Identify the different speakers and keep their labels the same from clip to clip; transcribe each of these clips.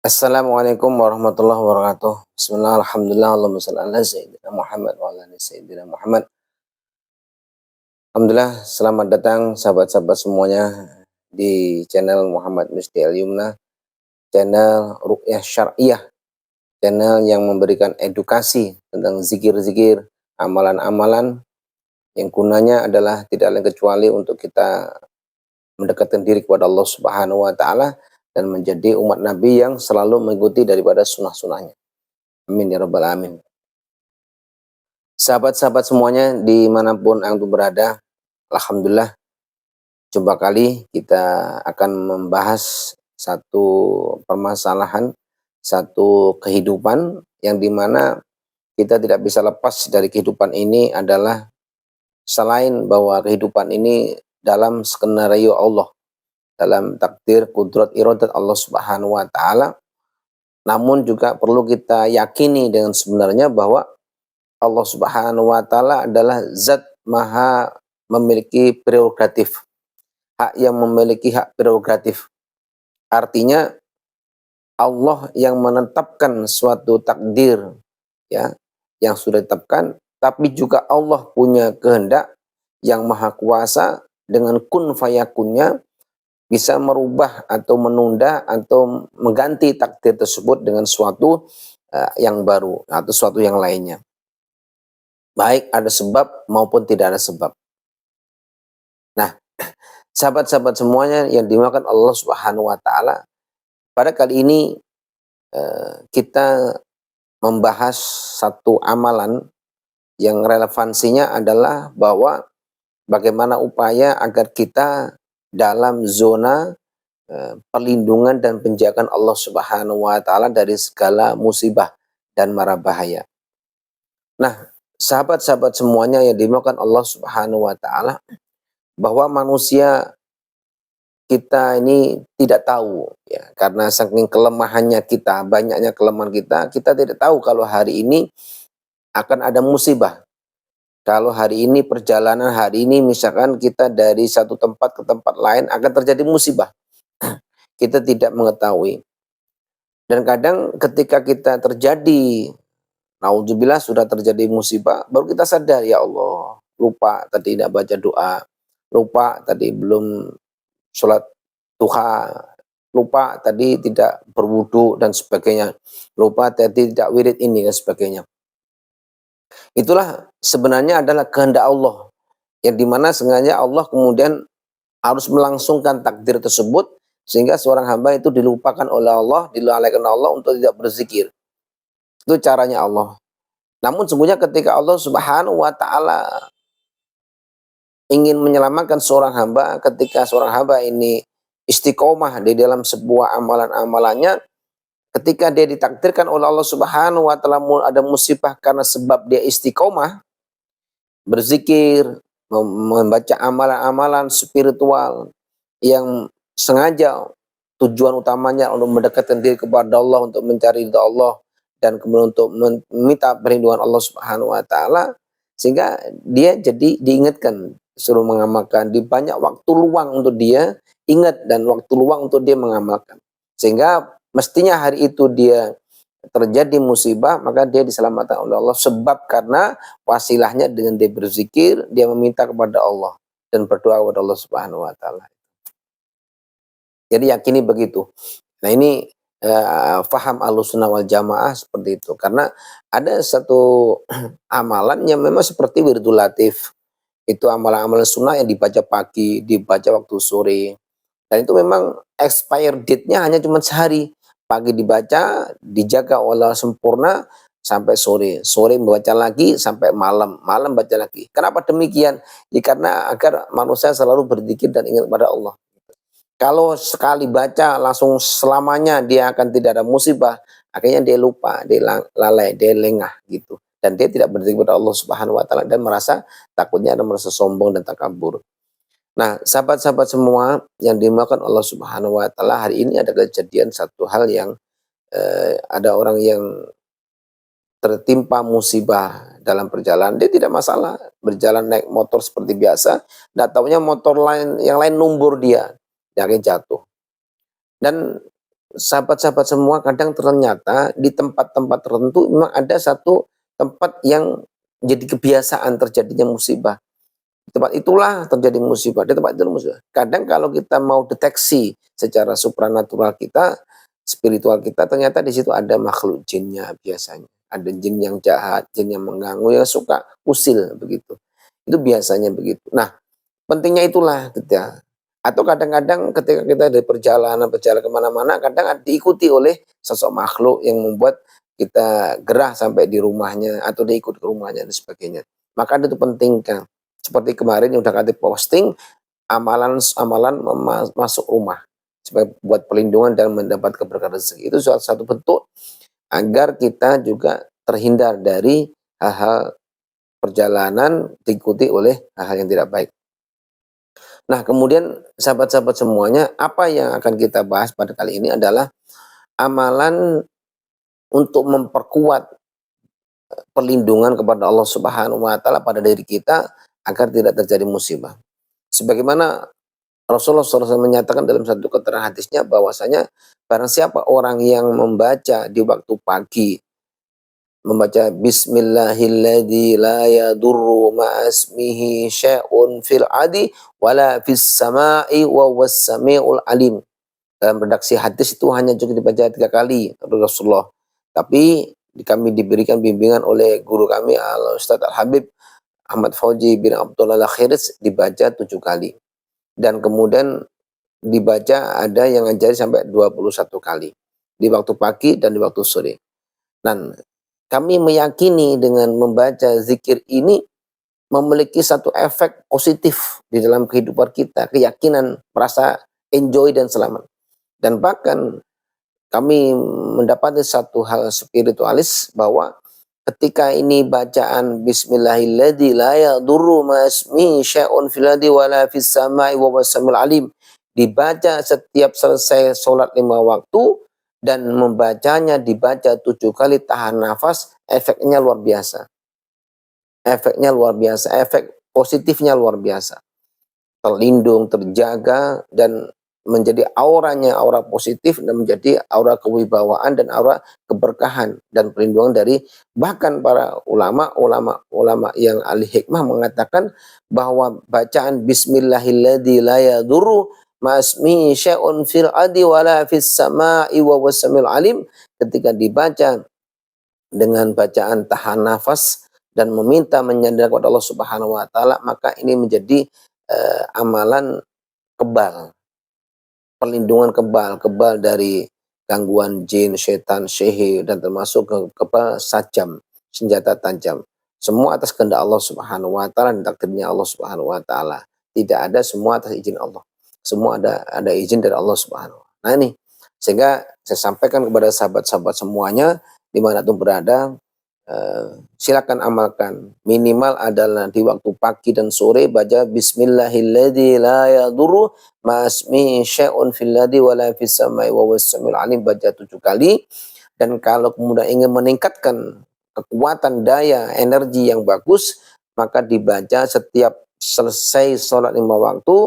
Speaker 1: Assalamualaikum warahmatullahi wabarakatuh. Bismillah, alhamdulillah, Allahumma salli ala sayyidina Muhammad wa ala ali sayyidina Muhammad. Alhamdulillah, selamat datang sahabat-sahabat semuanya di channel Muhammad Misdi Al-Yumna, channel Ruqyah Syar'iyah, channel yang memberikan edukasi tentang zikir-zikir, amalan-amalan yang gunanya adalah tidak lain kecuali untuk kita mendekatkan diri kepada Allah Subhanahu wa taala dan menjadi umat Nabi yang selalu mengikuti daripada sunnah-sunnahnya. Amin ya rabbal alamin. Sahabat-sahabat semuanya dimanapun antum berada, alhamdulillah jumpa kali kita akan membahas satu permasalahan, satu kehidupan yang dimana kita tidak bisa lepas dari kehidupan ini adalah selain bahwa kehidupan ini dalam skenario Allah, dalam takdir, kudrat, iradat Allah Subhanahu wa taala, namun juga perlu kita yakini dengan sebenarnya bahwa Allah Subhanahu wa taala adalah zat maha memiliki prerogatif, hak yang memiliki hak prerogatif. Artinya Allah yang menetapkan suatu takdir ya, yang sudah ditetapkan, tapi juga Allah punya kehendak yang maha kuasa dengan kun fayakunnya bisa merubah atau menunda atau mengganti takdir tersebut dengan suatu yang baru atau suatu yang lainnya. Baik ada sebab maupun tidak ada sebab. Nah, sahabat-sahabat semuanya yang dimuliakan Allah Subhanahu wa taala, pada kali ini kita membahas satu amalan yang relevansinya adalah bahwa bagaimana upaya agar kita dalam zona perlindungan dan penjagaan Allah Subhanahu wa taala dari segala musibah dan mara bahaya. Nah, sahabat-sahabat semuanya yang dimuliakan Allah Subhanahu wa taala, bahwa manusia kita ini tidak tahu ya, karena saking kelemahannya kita, banyaknya kelemahan kita tidak tahu kalau hari ini akan ada musibah. Kalau hari ini perjalanan hari ini misalkan kita dari satu tempat ke tempat lain akan terjadi musibah. Kita tidak mengetahui. Dan kadang ketika kita terjadi, naudzubillah sudah terjadi musibah, baru kita sadar, ya Allah, lupa tadi tidak baca doa, lupa tadi belum sholat duha, lupa tadi tidak berwudu dan sebagainya, lupa tadi tidak wirid ini dan sebagainya. Itulah sebenarnya adalah kehendak Allah, yang dimana sengaja Allah kemudian harus melangsungkan takdir tersebut sehingga seorang hamba itu dilupakan oleh Allah, dilalaikan Allah untuk tidak berzikir. Itu caranya Allah. Namun sesungguhnya ketika Allah Subhanahu wa taala ingin menyelamatkan seorang hamba, ketika seorang hamba ini istiqomah di dalam sebuah amalan-amalannya, ketika dia ditakdirkan oleh Allah Subhanahu wa taala ada musibah karena sebab dia istiqomah, berzikir, membaca amalan-amalan spiritual yang sengaja tujuan utamanya untuk mendekatkan diri kepada Allah, untuk mencari ridha Allah, dan kemudian untuk meminta perlindungan Allah Subhanahu wa taala, sehingga dia jadi diingatkan, suruh mengamalkan, di banyak waktu luang untuk dia ingat dan waktu luang untuk dia mengamalkan. Sehingga mestinya hari itu dia terjadi musibah, maka dia diselamatkan oleh Allah sebab karena wasilahnya dengan dia berzikir, dia meminta kepada Allah dan berdoa kepada Allah Subhanahu wa taala. Jadi yakini begitu. Nah ini faham Ahlussunnah wal Jamaah seperti itu. Karena ada satu amalan yang memang seperti wirdul latif. Itu amalan-amalan sunnah yang dibaca pagi, dibaca waktu sore. Dan itu memang expire date-nya hanya cuma sehari. Pagi dibaca, dijaga oleh sempurna sampai sore. Sore membaca lagi sampai malam. Malam baca lagi. Kenapa demikian? Ya karena agar manusia selalu berzikir dan ingat kepada Allah. Kalau sekali baca langsung selamanya dia akan tidak ada musibah, akhirnya dia lupa, dia lalai, dia lengah gitu. Dan dia tidak berzikir kepada Allah Subhanahu wa taala dan merasa takutnya ada merasa sombong dan takabur. Nah, sahabat-sahabat semua yang dimuliakan Allah Subhanahu wa taala, hari ini ada kejadian satu hal yang ada orang yang tertimpa musibah dalam perjalanan. Dia tidak masalah berjalan naik motor seperti biasa, enggak taunya motor lain yang lain numbur dia, akhirnya jatuh. Dan sahabat-sahabat semua kadang ternyata di tempat-tempat tertentu memang ada satu tempat yang jadi kebiasaan terjadinya musibah. Di tempat itulah terjadi musibah, di tempat itu musibah. Kadang kalau kita mau deteksi secara supranatural kita, spiritual kita, ternyata di situ ada makhluk jinnya biasanya. Ada jin yang jahat, jin yang mengganggu, yang suka usil begitu. Itu biasanya begitu. Nah, pentingnya itulah gitu ya. Atau kadang-kadang ketika kita dari perjalanan kemana-mana, kadang diikuti oleh sosok makhluk yang membuat kita gerah sampai di rumahnya atau dia ikut ke rumahnya dan sebagainya. Maka itu penting kan. Seperti kemarin yang udah kami posting, amalan-amalan masuk rumah sebagai buat perlindungan dan mendapat keberkahan rezeki. Itu salah satu bentuk agar kita juga terhindar dari hal-hal perjalanan diikuti oleh hal-hal yang tidak baik. Nah, kemudian sahabat-sahabat semuanya, apa yang akan kita bahas pada kali ini adalah amalan untuk memperkuat perlindungan kepada Allah Subhanahu wa taala pada diri kita agar tidak terjadi musibah. Sebagaimana Rasulullah SAW menyatakan dalam satu keterangan hadisnya bahwasanya barang siapa orang yang membaca di waktu pagi, membaca bismillahilladzi la yadurru ma'asmihi syai'un fil adi wala fis sama'i wa was samiul alim. Dalam redaksi hadis itu hanya cukup dibaca 3 kali oleh Rasulullah. Tapi kami diberikan bimbingan oleh guru kami Al Ustadz Al Habib Ahmad Fauzi bin Abdullah Al Khiris dibaca 7 kali. Dan kemudian dibaca ada yang ngajari sampai 21 kali. Di waktu pagi dan di waktu sore. Dan kami meyakini dengan membaca zikir ini memiliki satu efek positif di dalam kehidupan kita, keyakinan, merasa enjoy dan selamat. Dan bahkan kami mendapati satu hal spiritualis bahwa ketika ini bacaan bismillahilladzi la yadurru ma'asmihi syai'un fil ardi wala fis sama'i wa huwas samiul alim dibaca setiap selesai sholat 5 waktu dan membacanya dibaca 7 kali tahan nafas, efeknya luar biasa. Efeknya luar biasa, efek positifnya luar biasa. Terlindung, terjaga, dan menjadi auranya aura positif dan menjadi aura kewibawaan dan aura keberkahan dan perlindungan dari bahkan para ulama yang ahli hikmah mengatakan bahwa bacaan bismillahilladzi la yadurru ma'asmihi syai'un fil ardi wala fis sama'i wa huwas samiul alim ketika dibaca dengan bacaan tahan nafas dan meminta menyandar kepada Allah Subhanahu wa taala, maka ini menjadi amalan kebal, perlindungan kebal dari gangguan jin, setan, sihir, dan termasuk kebal sajam, senjata tajam. Semua atas kehendak Allah Subhanahu wa taala dan takdirnya Allah Subhanahu wa taala. Tidak ada semua atas izin Allah. Semua ada izin dari Allah Subhanahu wa taala. Nah ini, sehingga saya sampaikan kepada sahabat-sahabat semuanya dimanapun berada, silakan amalkan. Minimal adalah di waktu pagi dan sore baca bismillahilladzi la yadurru ma'asmihi syai'un fil ardi wala fis sama'i wa huwas samiul alim baca 7 kali. Dan kalau kemudian ingin meningkatkan kekuatan daya energi yang bagus, maka dibaca setiap selesai sholat 5 waktu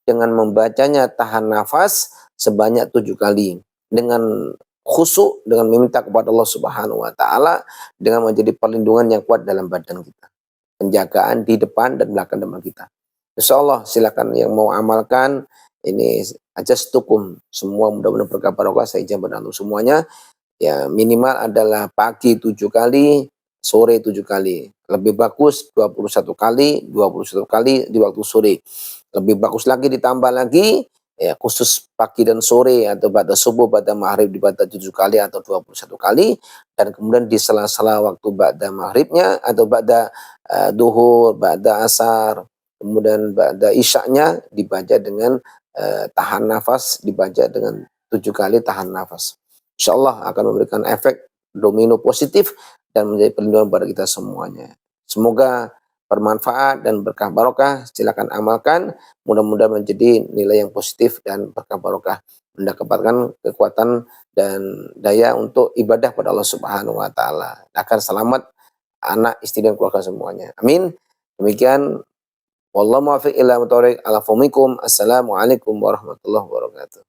Speaker 1: dengan membacanya tahan nafas sebanyak 7 kali dengan khusyuk, dengan meminta kepada Allah Subhanahu wa taala, dengan menjadi perlindungan yang kuat dalam badan kita. Penjagaan di depan dan belakang depan kita. Insyaallah silakan yang mau amalkan ini ajastukum semua mudah-mudahan berkah barokah saya izin pada semuanya. Ya minimal adalah pagi 7 kali, sore 7 kali. Lebih bagus 21 kali, 21 kali di waktu sore. Lebih bagus lagi ditambah lagi ya khusus pagi dan sore atau pada subuh, pada maghrib dibaca 7 kali atau 21 kali dan kemudian di sela-sela waktu ba'da maghribnya atau ba'da duhur, ba'da asar, kemudian ba'da isyaknya dibaca dengan tahan nafas, dibaca dengan 7 kali tahan nafas. Insyaallah akan memberikan efek domino positif dan menjadi perlindungan pada kita semuanya. Semoga bermanfaat dan berkah barokah. Silakan amalkan. Mudah-mudahan menjadi nilai yang positif dan berkah barokah. Mendapatkan kekuatan dan daya untuk ibadah pada Allah Subhanahu wa taala. Akan selamat anak, istri dan keluarga semuanya. Amin. Demikian wallahu muwaffiq ila muthoriq. Assalamualaikum warahmatullahi wabarakatuh.